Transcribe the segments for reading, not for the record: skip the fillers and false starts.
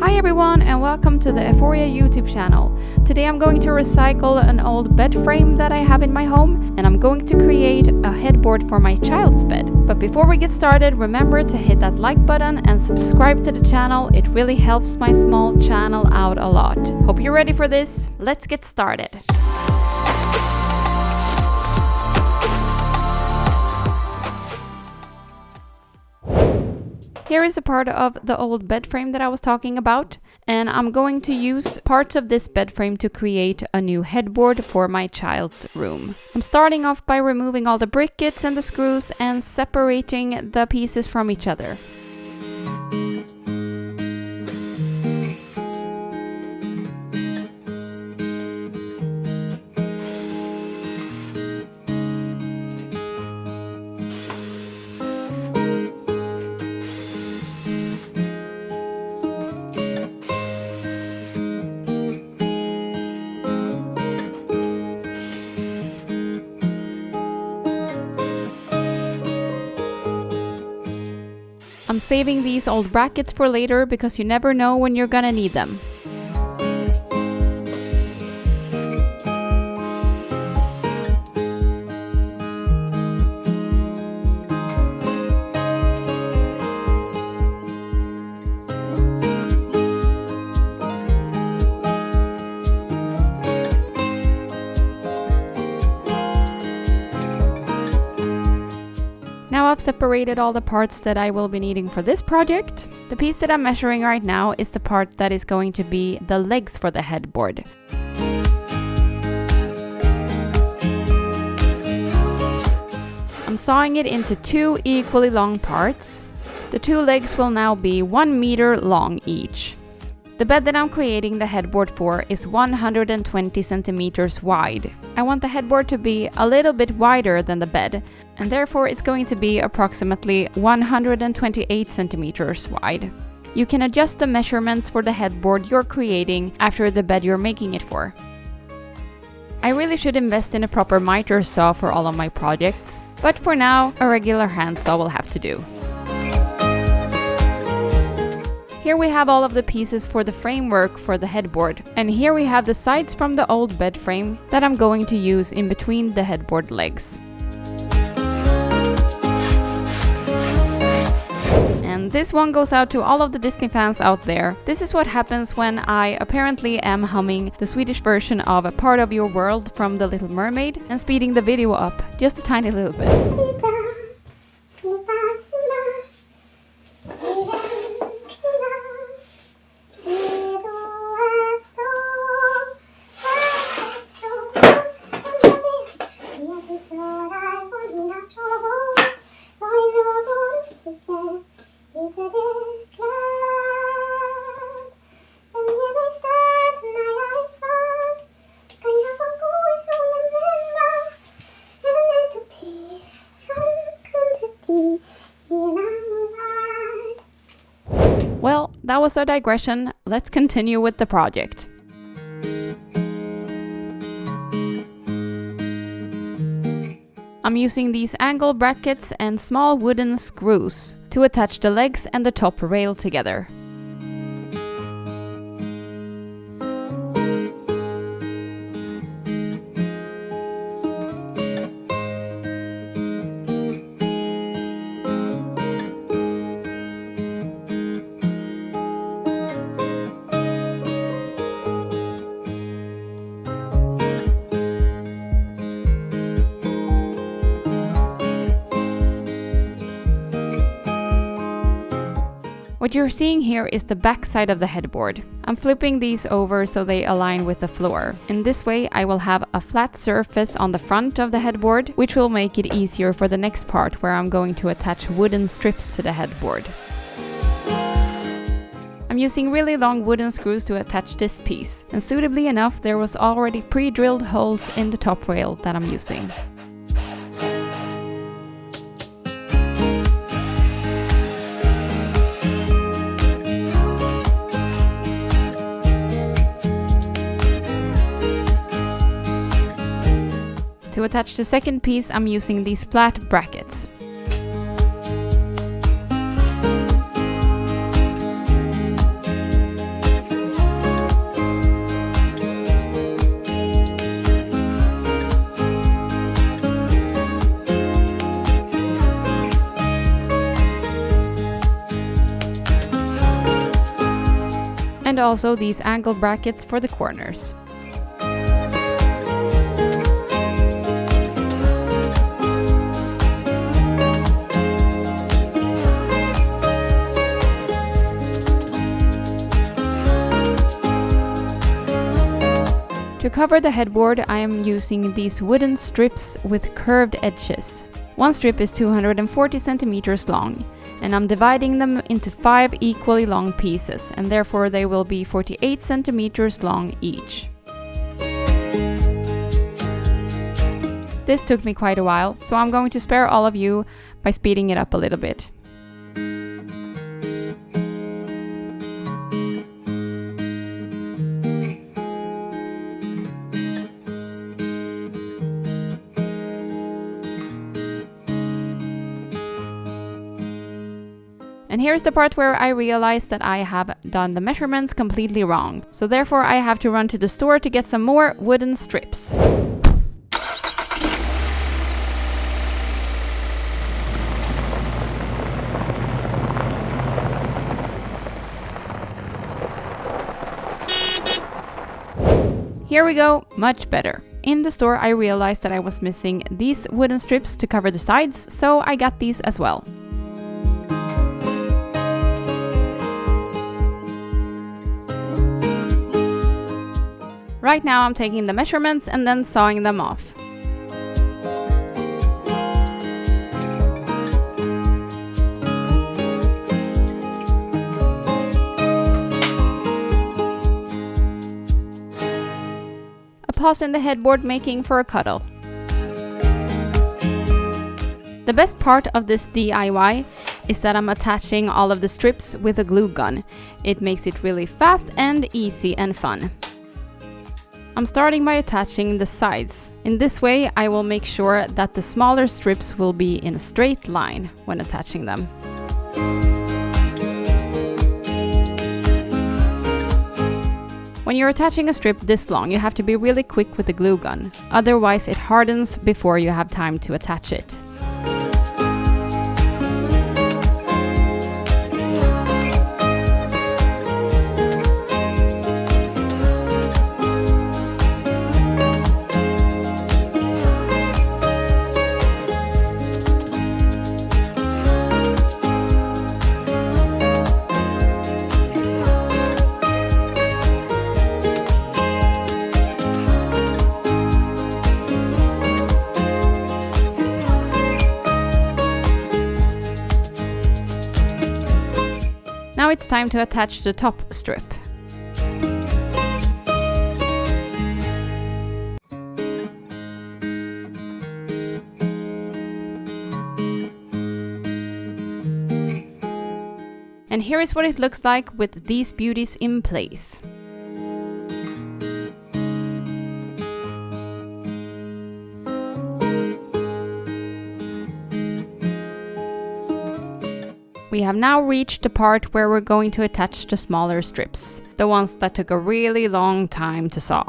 Hi everyone and welcome to the Euphoria YouTube channel. Today I'm going to recycle an old bed frame that I have in my home and I'm going to create a headboard for my child's bed. But before we get started, remember to hit that like button and subscribe to the channel. It really helps my small channel out a lot. Hope you're ready for this. Let's get started. Here is a part of the old bed frame that I was talking about, and I'm going to use parts of this bed frame to create a new headboard for my child's room. I'm starting off by removing all the briquettes and the screws and separating the pieces from each other. I'm saving these old brackets for later because you never know when you're gonna need them. Now I've separated all the parts that I will be needing for this project. The piece that I'm measuring right now is the part that is going to be the legs for the headboard. I'm sawing it into two equally long parts. The two legs will now be 1 meter long each. The bed that I'm creating the headboard for is 120 centimeters wide. I want the headboard to be a little bit wider than the bed, and therefore it's going to be approximately 128 centimeters wide. You can adjust the measurements for the headboard you're creating after the bed you're making it for. I really should invest in a proper miter saw for all of my projects, but for now, a regular handsaw will have to do. Here we have all of the pieces for the framework for the headboard, and here we have the sides from the old bed frame that I'm going to use in between the headboard legs. And this one goes out to all of the Disney fans out there. This is what happens when I apparently am humming the Swedish version of A Part of Your World from The Little Mermaid and speeding the video up just a tiny little bit. Well, that was a digression. Let's continue with the project. I'm using these angle brackets and small wooden screws to attach the legs and the top rail together. What you're seeing here is the back side of the headboard. I'm flipping these over so they align with the floor. In this way, I will have a flat surface on the front of the headboard, which will make it easier for the next part where I'm going to attach wooden strips to the headboard. I'm using really long wooden screws to attach this piece, and suitably enough, there was already pre-drilled holes in the top rail that I'm using. To attach the second piece, I'm using these flat brackets. and also these angle brackets for the corners. To cover the headboard, I am using these wooden strips with curved edges. One strip is 240 centimeters long, and I'm dividing them into 5 equally long pieces, and therefore they will be 48 centimeters long each. This took me quite a while, so I'm going to spare all of you by speeding it up a little bit. And here's the part where I realized that I have done the measurements completely wrong. So therefore I have to run to the store to get some more wooden strips. Here we go, much better. In the store I realized that I was missing these wooden strips to cover the sides, so I got these as well. Right now I'm taking the measurements and then sawing them off. A pause in the headboard making for a cuddle. The best part of this DIY is that I'm attaching all of the strips with a glue gun. It makes it really fast and easy and fun. I'm starting by attaching the sides. In this way, I will make sure that the smaller strips will be in a straight line when attaching them. When you're attaching a strip this long, you have to be really quick with the glue gun. Otherwise, it hardens before you have time to attach it. Now it's time to attach the top strip. And here is what it looks like with these beauties in place. We have now reached the part where we're going to attach the smaller strips, the ones that took a really long time to saw.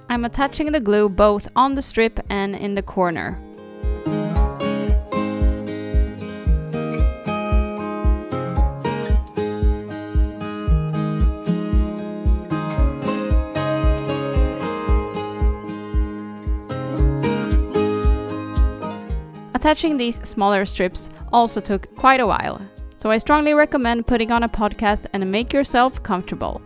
I'm attaching the glue both on the strip and in the corner. Attaching these smaller strips also took quite a while, so I strongly recommend putting on a podcast and make yourself comfortable.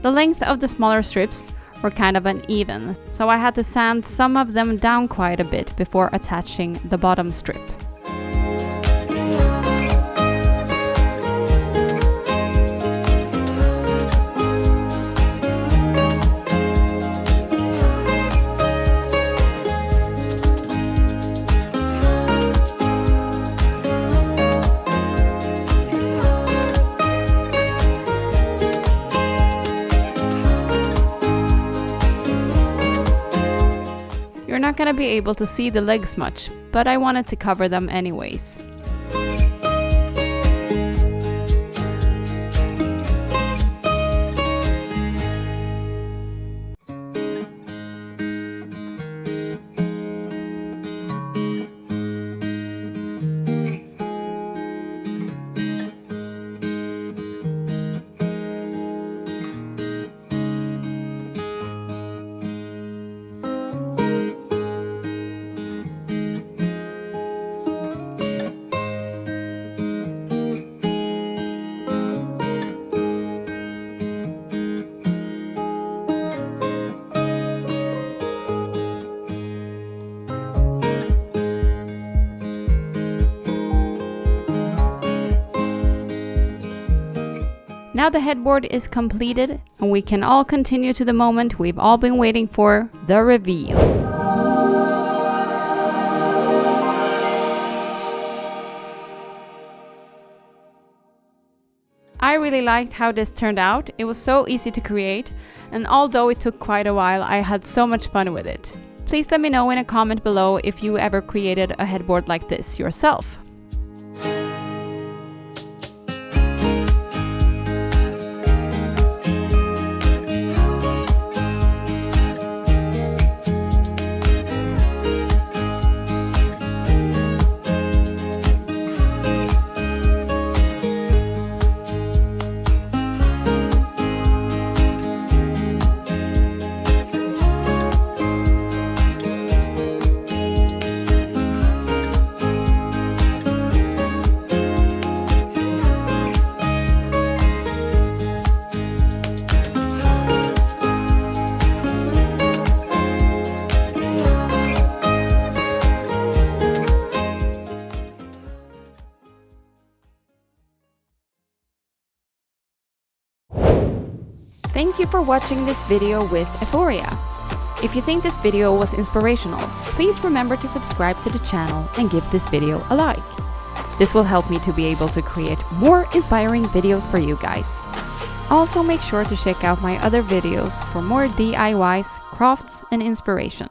The length of the smaller strips were kind of uneven, so I had to sand some of them down quite a bit before attaching the bottom strip. not gonna be able to see the legs much, but I wanted to cover them anyways. Now the headboard is completed, and we can all continue to the moment we've all been waiting for, the reveal. I really liked how this turned out. It was so easy to create, and although it took quite a while, I had so much fun with it. Please let me know in a comment below if you ever created a headboard like this yourself. Thank you for watching this video with Euphoria. If you think this video was inspirational, please remember to subscribe to the channel and give this video a like. This will help me to be able to create more inspiring videos for you guys. Also make sure to check out my other videos for more DIYs, crafts and inspiration.